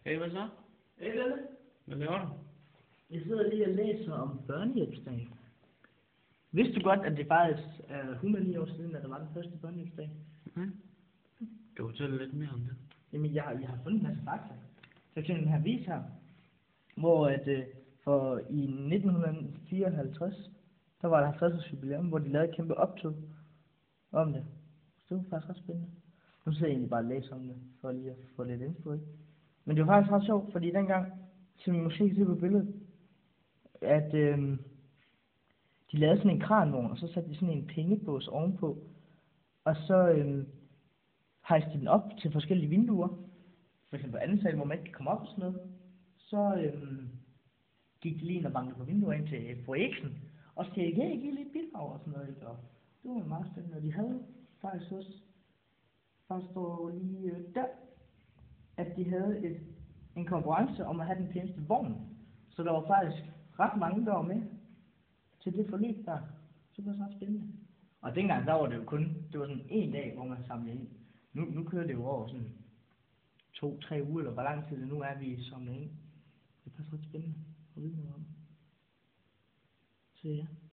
Hey, hvad så? Hey, Lelle. Hvad laver du? Jeg sidder lige og læser om børnehjælpsdag. Vidste du godt, at det faktisk er 109 år siden, at der var den første børnehjælpsdag? Okay. Kan du fortælle lidt mere om det? Jamen, jeg har fundet en masse fakta. For eksempel den her avis her, hvor for i 1954, der var der 50 års jubilæum, hvor de lavede et kæmpe optog om det. Så det var faktisk ret spændende. Nu sidder jeg egentlig bare og læser om det, for lige at få lidt info, ikke? Men det var faktisk ret sjovt, fordi dengang, som I måske kan se på billedet, at de lavede sådan en kranvogn, og så satte de sådan en pengebås ovenpå, og så hejste de den op til forskellige vinduer, for eksempel anden sal, hvor man ikke kan komme op og sådan noget. Så gik de lige ind og bankede på vinduet ind til fru Eksen, og sagde, hey, jeg giver lige et bidrag og sådan noget, ikke? Og det var meget spændende, og de havde faktisk også, der står lige der, at de havde en konkurrence om at have den pæneste vogn. Så der var faktisk ret mange, der var med til det forløb der. Så det var ret spændende. Og dengang, der var det jo kun, det var sådan en dag, hvor man samlede ind. Nu kører det jo over sådan 2-3 uger, eller hvor lang tid det nu er, vi samler ind. Det er faktisk ret spændende at vide noget om. Så ja.